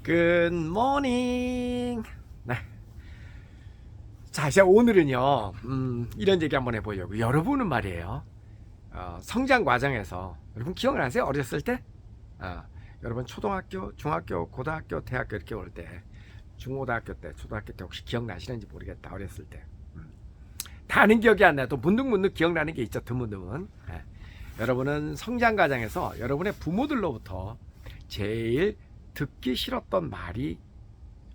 굿모닝. 네. 자, 이제 오늘은요, 이런 얘기 한번 해보려고. 여러분은 말이에요, 성장 과정에서, 여러분 기억나세요? 어렸을 때? 여러분 초등학교, 중학교, 고등학교, 대학교 이렇게 올 때, 중고등학교 때, 초등학교 때 혹시 기억나시는지 모르겠다. 어렸을 때. 다는 기억이 안 나도 문득문득 기억나는 게 있죠. 드문드문. 여러분은 성장 과정에서 여러분의 부모들로부터 제일 듣기 싫었던 말이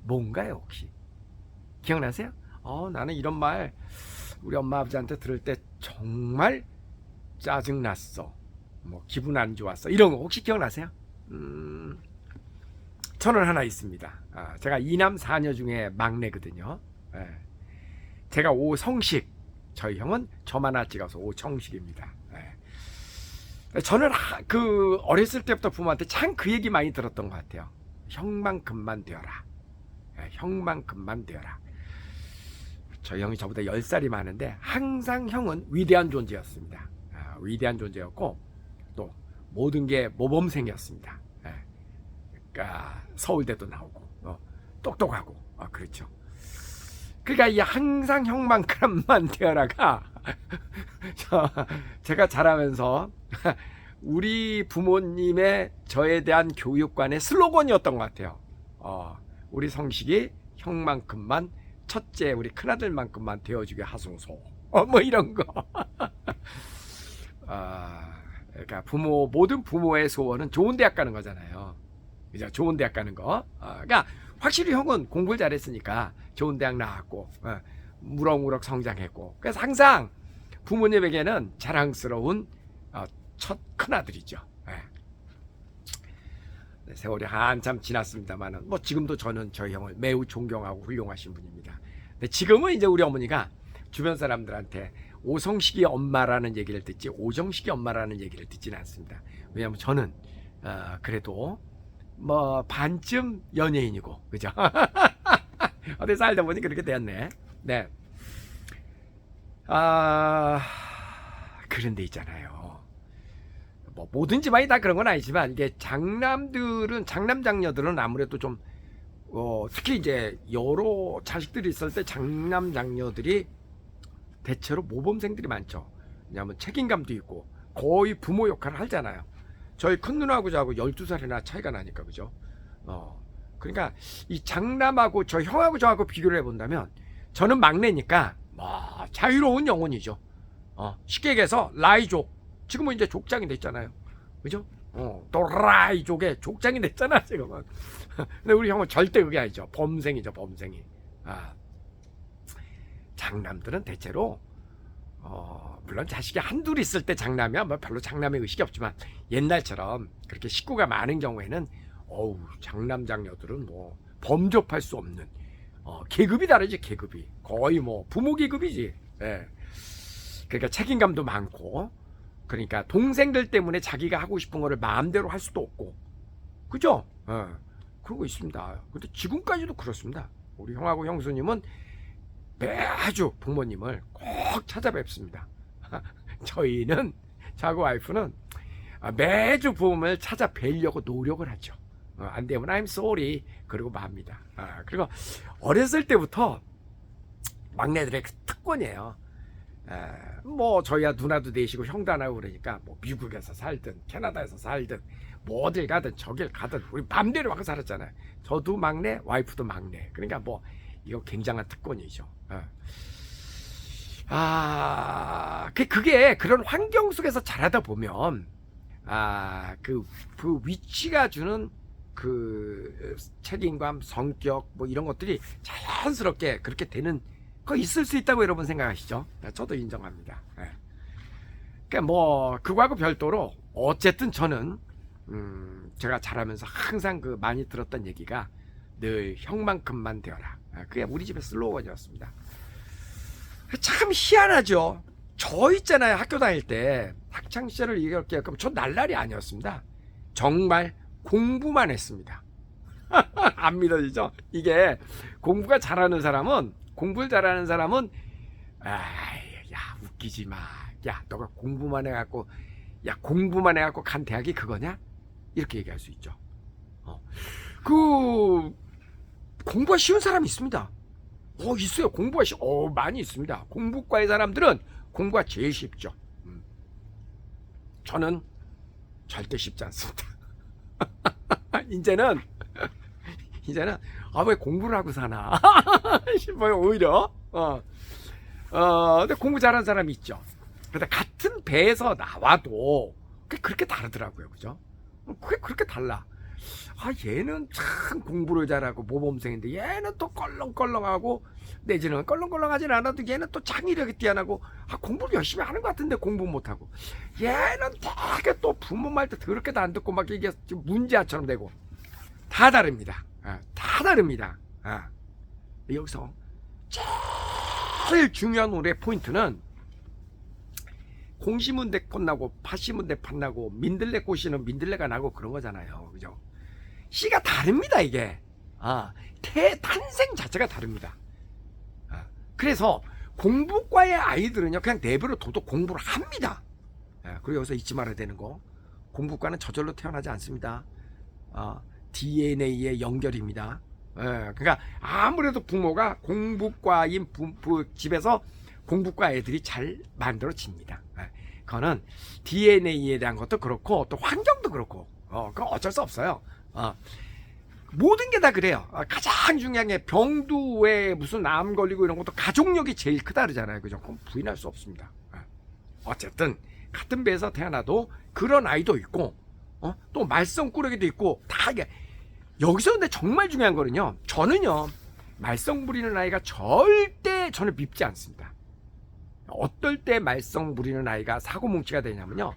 뭔가요, 혹시? 기억나세요? 나는 이런 말 우리 엄마 아버지한테 들을 때 정말 짜증났어. 뭐 기분 안 좋았어. 이런 거 혹시 기억나세요? 저는 하나 있습니다. 제가 이남 사녀 중에 막내거든요. 제가 오성식, 저희 형은 저만 하나 찍어서 오청식입니다. 저는 어렸을 때부터 부모한테 참 그 얘기 많이 들었던 것 같아요. 형만큼만 되어라. 형만큼만 되어라. 저희 형이 저보다 10살이 많은데 항상 형은 위대한 존재였습니다. 위대한 존재였고 또 모든 게 모범생이었습니다. 그러니까 서울대도 나오고 똑똑하고 그렇죠. 그러니까 이 항상 형만큼만 되어라가 제가 자라면서 우리 부모님의 저에 대한 교육관의 슬로건이었던 것 같아요. 우리 성식이 형만큼만, 첫째 우리 큰아들만큼만 되어주게 하소서. 뭐 이런 거. 그러니까 모든 부모의 소원은 좋은 대학 가는 거잖아요. 그죠? 좋은 대학 가는 거. 그러니까 확실히 형은 공부를 잘했으니까 좋은 대학 나왔고 무럭무럭 성장했고, 그래서 항상 부모님에게는 자랑스러운 첫 큰아들이죠. 세월이 한참 지났습니다만은 뭐 지금도 저는 저희 형을 매우 존경하고 훌륭하신 분입니다. 근데 지금은 이제 우리 어머니가 주변 사람들한테 오성식이 엄마라는 얘기를 듣지 오정식이 엄마라는 얘기를 듣지는 않습니다. 왜냐하면 저는 그래도 뭐 반쯤 연예인이고, 그죠? 어디 살다 보니 그렇게 되었네. 네. 그런데 있잖아요. 뭐 모든 집안이 다 그런 건 아니지만 이게 장남 장녀들은 아무래도 좀 특히 이제 여러 자식들이 있을 때 장남 장녀들이 대체로 모범생들이 많죠. 왜냐하면 책임감도 있고 거의 부모 역할을 하잖아요. 저희 큰 누나하고 저하고 12살이나 차이가 나니까, 그죠? 그러니까 이 장남하고 저 형하고 저하고 비교를 해본다면 저는 막내니까 자유로운 영혼이죠. 쉽게 얘기해서 라이족. 지금은 이제 족장이 됐잖아요. 그죠? 또 라이족의 족장이 됐잖아, 지금은. 근데 우리 형은 절대 그게 아니죠. 범생이죠, 범생이. 장남들은 대체로 물론 자식이 한둘 있을 때 장남이야 뭐 별로 장남의 의식이 없지만 옛날처럼 그렇게 식구가 많은 경우에는 장남 장녀들은 뭐 범접할 수 없는 계급이 다르지. 계급이 거의 뭐 부모 계급이지. 그러니까 책임감도 많고, 그러니까 동생들 때문에 자기가 하고 싶은 거를 마음대로 할 수도 없고, 그죠? 그러고 있습니다. 근데 지금까지도 그렇습니다. 우리 형하고 형수님은 매주 부모님을 꼭 찾아뵙습니다. 저희는, 저하고 와이프는 매주 부모님을 찾아뵈려고 노력을 하죠. 안 되면 I'm sorry 그러고 맙니다. 그리고 어렸을 때부터 막내들의 특권이에요. 뭐 저희야 누나도 되시고 형도 하나 그러니까 뭐 미국에서 살든 캐나다에서 살든 뭐 어딜 가든 저길 가든 우리 맘대로 와서 살았잖아요. 저도 막내, 와이프도 막내. 그러니까 뭐 이거 굉장한 특권이죠. 그게 그런 환경 속에서 자라다 보면 그 위치가 주는 그 책임감, 성격 뭐 이런 것들이 자연스럽게 그렇게 되는 거 있을 수 있다고 여러분 생각하시죠? 저도 인정합니다. 그러니까 뭐 그거하고 별도로 어쨌든 저는 제가 자라면서 항상 많이 들었던 얘기가 늘 형만큼만 되어라. 그게 우리 집의 슬로건이었습니다. 참 희한하죠. 저 있잖아요, 학교 다닐 때 학창 시절을 얘기할게요. 그럼 저 날라리 아니었습니다. 정말 공부만 했습니다. 안 믿어지죠? 이게 공부를 잘하는 사람은 야 웃기지 마. 야 너가 공부만 해갖고 간 대학이 그거냐? 이렇게 얘기할 수 있죠. 그 공부가 쉬운 사람이 있습니다. 있어요. 공부가 많이 있습니다. 공부과의 사람들은 공부가 제일 쉽죠. 저는 절대 쉽지 않습니다. 이제는 왜 공부를 하고 사나 싶어요. 오히려 근데 공부 잘하는 사람이 있죠. 근데 같은 배에서 나와도 그렇게 다르더라고요. 그죠? 그게 그렇게 달라. 얘는 참 공부를 잘하고 모범생인데 얘는 또 껄렁껄렁하고, 내지는 껄렁껄렁하진 않아도 얘는 또 창의력이 뛰어나고, 공부를 열심히 하는 것 같은데 공부 못하고, 얘는 되게 또 부모 말 때 더럽게도 안 듣고 막 이게 문제아처럼 되고, 다 다릅니다. 다 다릅니다. 여기서 제일 중요한 우리의 포인트는, 공시문대 꽃 나고 파시문대 팥 나고 민들레 꽃이는 민들레가 나고 그런 거잖아요. 그죠? 씨가 다릅니다. 이게 탄생 자체가 다릅니다. 그래서 공부과의 아이들은요, 그냥 내버려 둬도 공부를 합니다. 그리고 여기서 잊지 말아야 되는 거, 공부과는 저절로 태어나지 않습니다. DNA의 연결입니다. 그러니까 아무래도 부모가 공부과인 집에서 공부과 애들이 잘 만들어집니다. 그거는 DNA에 대한 것도 그렇고 또 환경도 그렇고 그건 어쩔 수 없어요. 모든 게 다 그래요. 가장 중요한 게 병두에 무슨 암 걸리고 이런 것도 가족력이 제일 크다 그러잖아요. 그죠? 그건 부인할 수 없습니다. 어쨌든 같은 배에서 태어나도 그런 아이도 있고 또 말썽꾸러기도 있고 다 이게. 여기서 근데 정말 중요한 거는요, 저는요 말썽 부리는 아이가 절대 저는 밉지 않습니다. 어떨 때 말썽 부리는 아이가 사고뭉치가 되냐면요,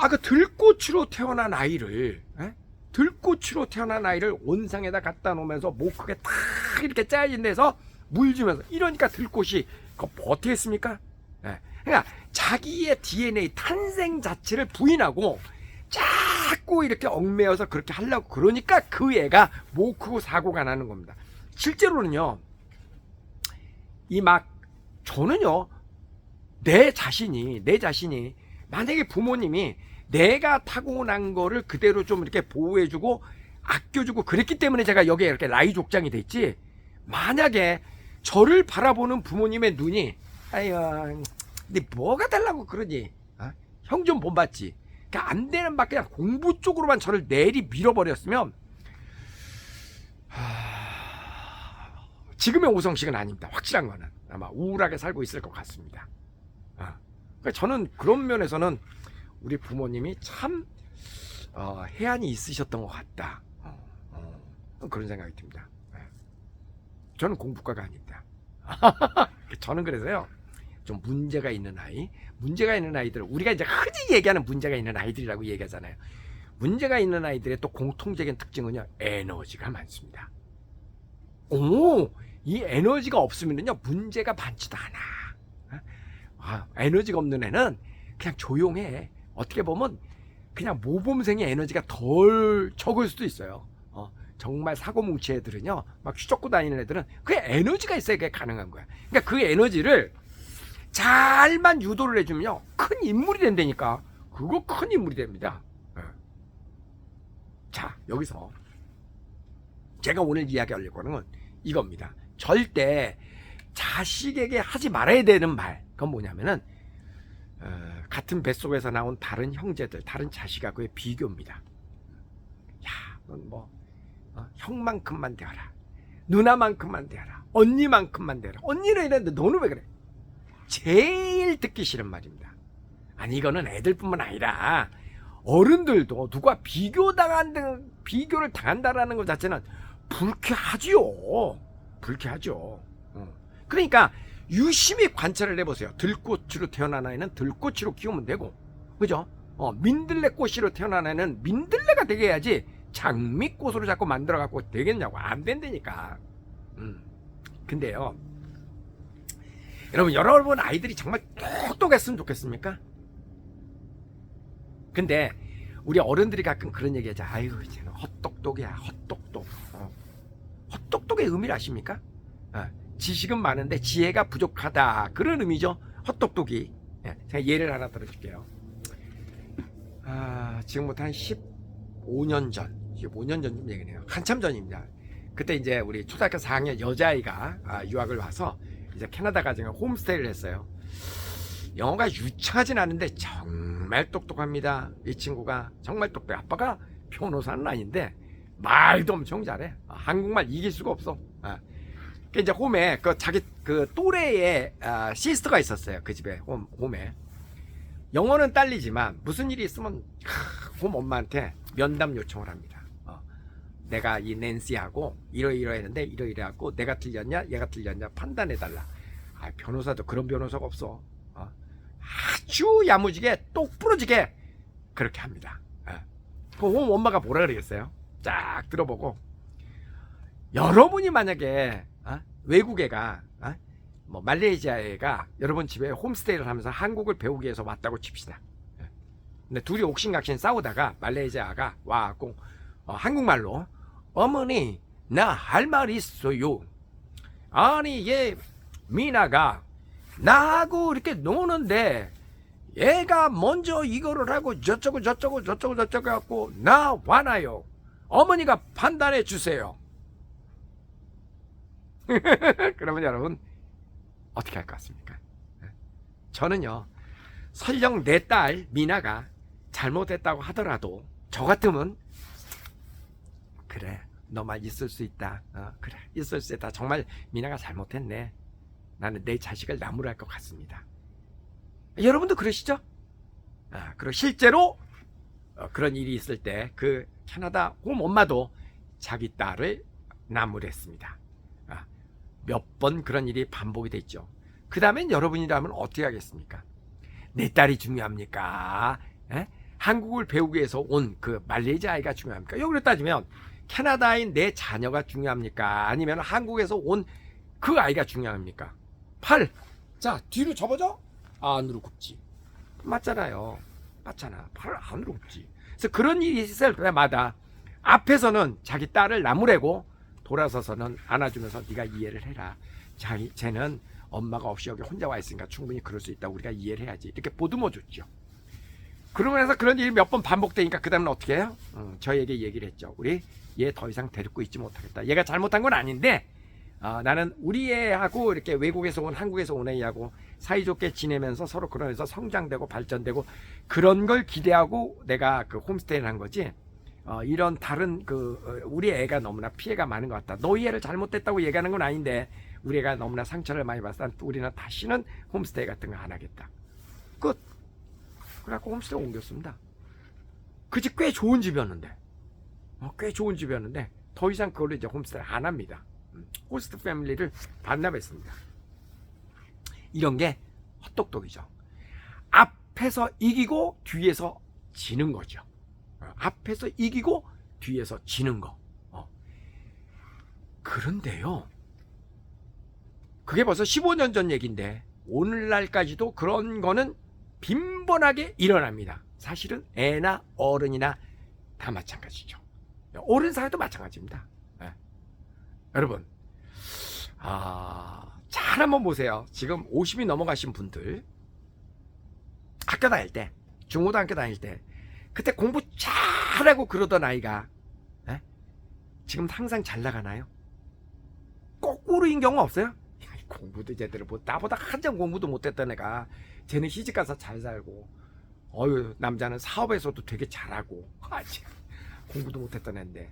그 들꽃으로 태어난 아이를 온상에다 갖다 놓으면서 목 크게 탁 이렇게 짜여진 데서 물 주면서 이러니까 들꽃이 버티겠습니까? 그러니까 자기의 DNA 탄생 자체를 부인하고 자꾸 이렇게 얽매여서 그렇게 하려고 그러니까 그 애가 목 크고 사고가 나는 겁니다. 실제로는요, 저는요, 내 자신이 만약에 부모님이 내가 타고난 거를 그대로 좀 이렇게 보호해주고 아껴주고 그랬기 때문에 제가 여기에 이렇게 라이 족장이 됐지, 만약에 저를 바라보는 부모님의 눈이 네 뭐가 달라고 그러니, 형 좀 본받지, 그러니까 안 되는 막 그냥 공부 쪽으로만 저를 내리 밀어버렸으면 지금의 오성식은 아닙니다. 확실한 거는 아마 우울하게 살고 있을 것 같습니다. 그러니까 저는 그런 면에서는 우리 부모님이 참 해안이 있으셨던 것 같다, 그런 생각이 듭니다. 저는 공부과가 아닙니다. 저는 그래서요, 좀 문제가 있는 아이들, 우리가 이제 흔히 얘기하는 문제가 있는 아이들이라고 얘기하잖아요. 문제가 있는 아이들의 또 공통적인 특징은요, 에너지가 많습니다. 이 에너지가 없으면요 문제가 많지도 않아. 에너지가 없는 애는 그냥 조용해. 어떻게 보면 그냥 모범생의 에너지가 덜 적을 수도 있어요. 정말 사고뭉치 애들은요, 막 휘젓고 다니는 애들은 그 에너지가 있어야 그게 가능한 거야. 그러니까 그 에너지를 잘만 유도를 해주면요, 큰 인물이 된다니까. 그거 큰 인물이 됩니다. 자, 여기서 제가 오늘 이야기하려고 하는 건 이겁니다. 절대 자식에게 하지 말아야 되는 말, 그건 뭐냐면은 같은 뱃속에서 나온 다른 형제들, 다른 자식하고의 비교입니다. 넌 형만큼만 되어라, 누나만큼만 되어라, 언니만큼만 되어라. 언니는 이랬는데 너는 왜 그래? 제일 듣기 싫은 말입니다. 이거는 애들뿐만 아니라 어른들도 누가 비교를 당한다라는 것 자체는 불쾌하죠. 그러니까 유심히 관찰을 해보세요. 들꽃으로 태어난 아이는 들꽃으로 키우면 되고, 그죠? 민들레꽃으로 태어난 아이는 민들레가 되게 해야지 장미꽃으로 자꾸 만들어갖고 되겠냐고. 안 된다니까. 근데요, 여러분 아이들이 정말 똑똑했으면 좋겠습니까? 근데 우리 어른들이 가끔 그런 얘기 하자. 쟤는 헛똑똑이야, 헛똑똑. 헛똑똑의 의미를 아십니까? 지식은 많은데 지혜가 부족하다, 그런 의미죠, 헛똑똑이. 제가 예를 하나 들어줄게요. 지금부터 한 15년 전, 이게 5년 전쯤 얘기네요. 한참 전입니다. 그때 이제 우리 초등학교 4학년 여자아이가 유학을 와서 이제 캐나다 가정에 홈스테이를 했어요. 영어가 유창하진 않은데 정말 똑똑합니다. 이 친구가 정말 똑똑해. 아빠가 변호사는 아닌데 말도 엄청 잘해. 한국말 이길 수가 없어. 그 이제 홈에 그 자기 그 또래의 시스터가 있었어요. 그 집에 홈에 영어는 딸리지만 무슨 일이 있으면 홈 엄마한테 면담 요청을 합니다. 내가 이 낸시하고 이러이러했는데 이러이러하고 내가 틀렸냐 얘가 틀렸냐 판단해달라. 변호사도 그런 변호사가 없어. 아주 야무지게 똑부러지게 그렇게 합니다. 그 홈 엄마가 뭐라 그러겠어요? 쫙 들어보고 여러분이 만약에 외국 애가 뭐 말레이시아 애가 여러분 집에 홈스테이를 하면서 한국을 배우기 위해서 왔다고 칩시다. 근데 둘이 옥신각신 싸우다가 말레이시아가 와갖고 한국말로 어머니 나 할 말 있어요. 아니 얘 미나가 나하고 이렇게 노는데 얘가 먼저 이거를 하고 저쩌고 갖고 나 화나요. 어머니가 판단해 주세요. 그러면 여러분 어떻게 할 것 같습니까? 저는요 설령 내 딸 미나가 잘못했다고 하더라도 저 같으면 그래 너만 있을 수 있다. 그래 있을 수 있다. 정말 미나가 잘못했네. 나는 내 자식을 나무랄 것 같습니다. 여러분도 그러시죠? 그리고 실제로 그런 일이 있을 때 그 캐나다 홈 엄마도 자기 딸을 나무랬습니다. 몇 번 그런 일이 반복이 됐죠. 그 다음엔 여러분이라면 어떻게 하겠습니까? 내 딸이 중요합니까? 한국을 배우기 위해서 온 그 말레이시아 아이가 중요합니까? 여기로 따지면 캐나다인 내 자녀가 중요합니까? 아니면 한국에서 온 그 아이가 중요합니까? 팔! 자 뒤로 접어져? 안으로 굽지. 맞잖아요. 맞잖아. 팔 안으로 굽지. 그래서 그런 일이 있을 때마다 앞에서는 자기 딸을 나무래고 돌아서서는 안아주면서 네가 이해를 해라. 쟤는 엄마가 없이 여기 혼자 와 있으니까 충분히 그럴 수 있다. 우리가 이해를 해야지. 이렇게 보듬어 줬죠. 그러고 나서 그런 일이 몇 번 반복되니까 그 다음은 어떻게 해요? 저에게 얘기를 했죠. 우리 얘 더 이상 데리고 있지 못하겠다. 얘가 잘못한 건 아닌데 나는 우리 애하고 이렇게 외국에서 온 한국에서 온 애하고 사이좋게 지내면서 서로 그러면서 성장되고 발전되고 그런 걸 기대하고 내가 그 홈스테이를 한 거지. 이런 다른 우리 애가 너무나 피해가 많은 것 같다. 너희 애를 잘못됐다고 얘기하는 건 아닌데 우리 애가 너무나 상처를 많이 받았다. 우리는 다시는 홈스테이 같은 거 안 하겠다. 끝. 그래갖고 홈스테이 옮겼습니다. 그 집 꽤 좋은 집이었는데 꽤 좋은 집이었는데 더 이상 그걸로 이제 홈스테이를 안 합니다. 호스트 패밀리를 반납했습니다. 이런 게 헛똑똑이죠. 앞에서 이기고 뒤에서 지는 거죠. 앞에서 이기고 뒤에서 지는 거. 그런데요. 그게 벌써 15년 전 얘기인데 오늘날까지도 그런 거는 빈번하게 일어납니다. 사실은 애나 어른이나 다 마찬가지죠. 어른 사회도 마찬가지입니다. 여러분 잘 한번 보세요. 지금 50이 넘어가신 분들 학교 다닐 때 중고등학교 다닐 때 그때 공부 잘하고 그러던 아이가 지금 항상 잘 나가나요? 거꾸로인 경우 없어요? 공부도 제대로 나보다 한참 공부도 못했던 애가 쟤는 시집가서 잘 살고 남자는 사업에서도 되게 잘하고 공부도 못했던 애인데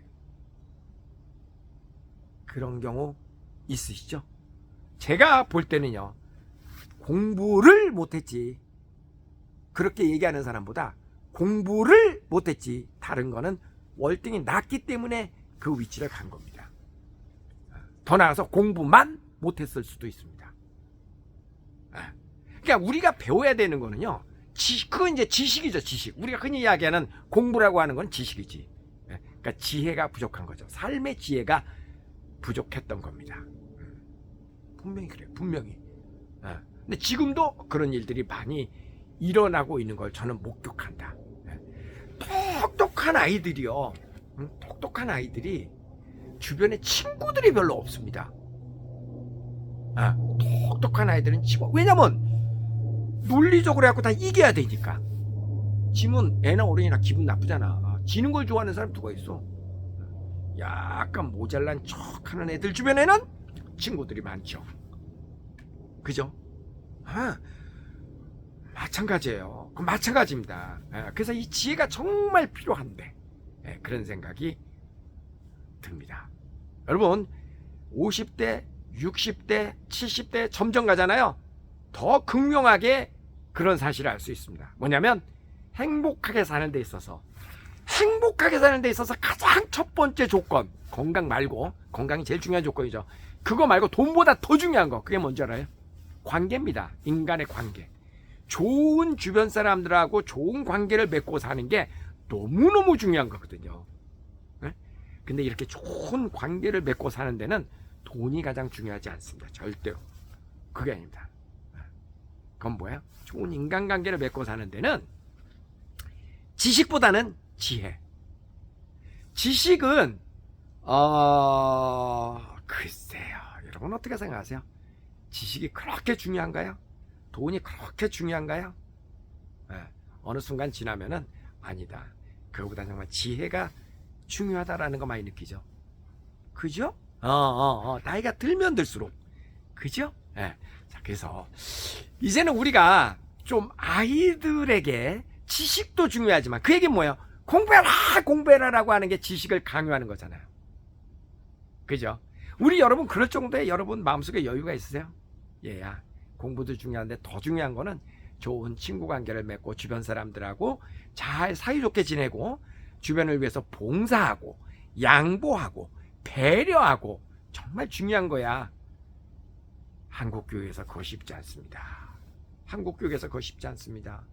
그런 경우 있으시죠? 제가 볼 때는요 공부를 못했지 그렇게 얘기하는 사람보다 공부를 못했지 다른 거는 월등히 낮기 때문에 그 위치를 간 겁니다. 더 나아가서 공부만 못했을 수도 있습니다. 그러니까 우리가 배워야 되는 거는요 그건 이제 지식이죠. 지식. 우리가 흔히 이야기하는 공부라고 하는 건 지식이지. 그러니까 지혜가 부족한 거죠. 삶의 지혜가 부족했던 겁니다. 분명히 그래요. 분명히. 근데 지금도 그런 일들이 많이 일어나고 있는 걸 저는 목격한다. 똑똑한 아이들이요. 똑똑한 아이들이 주변에 친구들이 별로 없습니다. 똑똑한 아이들은 왜냐면 논리적으로 해갖고 다 이겨야 되니까. 지면 애나 어른이나 기분 나쁘잖아. 지는 걸 좋아하는 사람 누가 있어? 약간 모자란 척하는 애들 주변에는 친구들이 많죠. 그죠? 마찬가지예요. 마찬가지입니다. 그래서 이 지혜가 정말 필요한데 그런 생각이 듭니다. 여러분 50대, 60대, 70대 점점 가잖아요. 더 극명하게 그런 사실을 알 수 있습니다. 뭐냐면 행복하게 사는 데 있어서 가장 첫 번째 조건, 건강 말고, 건강이 제일 중요한 조건이죠. 그거 말고 돈보다 더 중요한 거, 그게 뭔지 알아요? 관계입니다. 인간의 관계. 좋은 주변 사람들하고 좋은 관계를 맺고 사는 게 너무너무 중요한 거거든요. 근데 이렇게 좋은 관계를 맺고 사는 데는 돈이 가장 중요하지 않습니다. 절대로. 그게 아닙니다. 그건 뭐예요? 좋은 인간관계를 맺고 사는 데는 지식보다는 지혜. 지식은 글쎄요. 여러분 어떻게 생각하세요? 지식이 그렇게 중요한가요? 돈이 그렇게 중요한가요? 어느 순간 지나면은 아니다. 그거보다 정말 지혜가 중요하다라는 거 많이 느끼죠. 그죠? 나이가 들면 들수록. 그죠? 자, 그래서 이제는 우리가 좀 아이들에게 지식도 중요하지만 그 얘기는 뭐예요? 공부해라라고 하는 게 지식을 강요하는 거잖아요. 그죠? 우리 여러분 그럴 정도의 여러분 마음속에 여유가 있으세요? 얘야, 공부도 중요한데 더 중요한 거는 좋은 친구 관계를 맺고 주변 사람들하고 잘 사이좋게 지내고 주변을 위해서 봉사하고 양보하고 배려하고 정말 중요한 거야. 한국교육에서 그거 쉽지 않습니다. 한국교육에서 그거 쉽지 않습니다.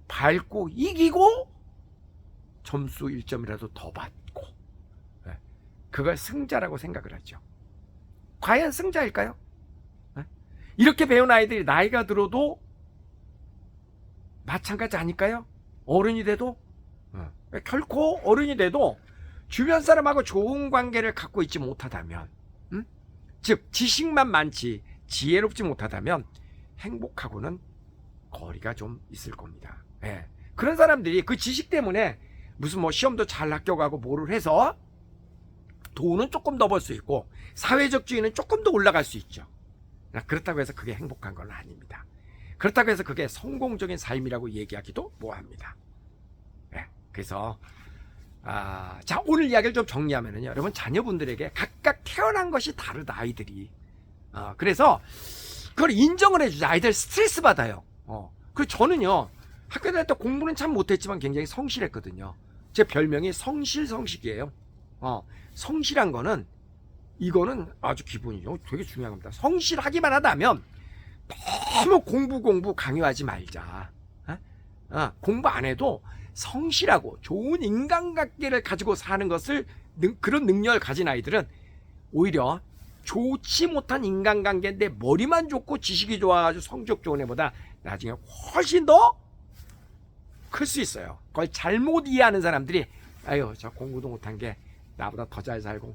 밟고 이기고 점수 1점이라도 더 받고 그걸 승자라고 생각을 하죠. 과연 승자일까요? 이렇게 배운 아이들이 나이가 들어도 마찬가지 아닐까요? 어른이 돼도 결코 어른이 돼도 주변 사람하고 좋은 관계를 갖고 있지 못하다면 즉 지식만 많지 지혜롭지 못하다면 행복하고는 거리가 좀 있을 겁니다. 그런 사람들이 그 지식 때문에 무슨 뭐 시험도 잘 합격하고 뭐를 해서 돈은 조금 더 벌 수 있고 사회적 지위는 조금 더 올라갈 수 있죠. 그렇다고 해서 그게 행복한 건 아닙니다. 그렇다고 해서 그게 성공적인 삶이라고 얘기하기도 뭐합니다. 그래서 자, 오늘 이야기를 좀 정리하면은요, 여러분 자녀분들에게 각각 태어난 것이 다르다, 아이들이. 그래서 그걸 인정을 해주자. 아이들 스트레스 받아요. 그리고 저는요, 학교 다닐 때 공부는 참 못했지만 굉장히 성실했거든요. 제 별명이 성실성식이에요. 성실한 거는 이거는 아주 기본이죠. 되게 중요한 겁니다. 성실하기만 하다면 너무 공부 강요하지 말자. 공부 안 해도 성실하고 좋은 인간관계를 가지고 사는 것을 그런 능력을 가진 아이들은 오히려 좋지 못한 인간관계인데 머리만 좋고 지식이 좋아가지고 성적 좋은 애보다 나중에 훨씬 더 클 수 있어요. 그걸 잘못 이해하는 사람들이 아유 저 공부도 못한 게 나보다 더 잘 살고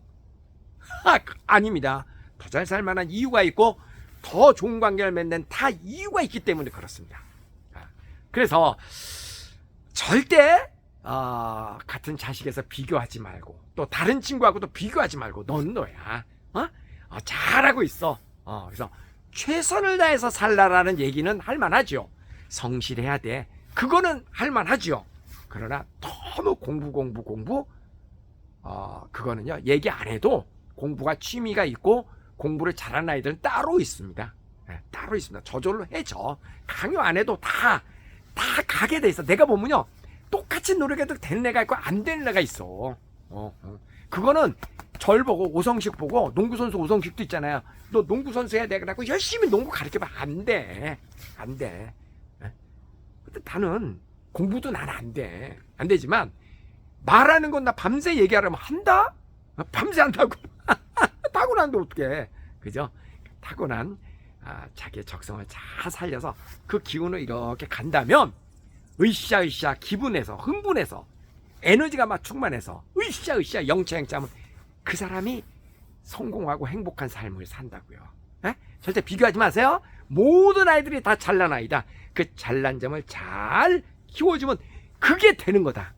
아닙니다. 더 잘 살 만한 이유가 있고 더 좋은 관계를 맺는 다 이유가 있기 때문에 그렇습니다. 그래서 절대 같은 자식에서 비교하지 말고 또 다른 친구하고도 비교하지 말고 넌 너야. 잘하고 있어. 그래서 최선을 다해서 살라라는 얘기는 할 만하죠. 성실해야 돼. 그거는 할 만하죠. 그러나 너무 공부 그거는요 얘기 안 해도 공부가 취미가 있고 공부를 잘하는 아이들은 따로 있습니다. 따로 있습니다. 저절로 해줘. 강요 안 해도 다 가게 돼 있어. 내가 보면요 똑같이 노력해도 되는 애가 있고 안 되는 애가 있어. 그거는 절 보고 오성식 보고 농구선수 오성식도 있잖아요. 너 농구선수 해야 돼. 그래갖고 열심히 농구 가르쳐봐. 안 돼. 근데 나는 공부도 난 안 돼. 안 되지만 말하는 건 나 밤새 얘기하려면 한다? 밤새 한다고. 타고난데 어떡해. 그죠? 타고난 자기의 적성을 잘 살려서 그 기운을 이렇게 간다면 으쌰 기분에서 흥분해서 에너지가 막 충만해서 으쌰 영체행차하면 그 사람이 성공하고 행복한 삶을 산다고요. 절대 비교하지 마세요. 모든 아이들이 다 잘난 아이다. 그 잘난 점을 잘 키워주면 그게 되는 거다.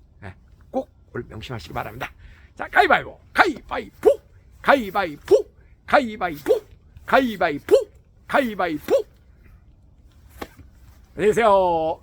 꼭 오늘 명심하시기 바랍니다. 자, 가위바위보, 가위바위보, 가위바위보, 가위바위보, 가위바위보, 가위바위보. 안녕히 계세요.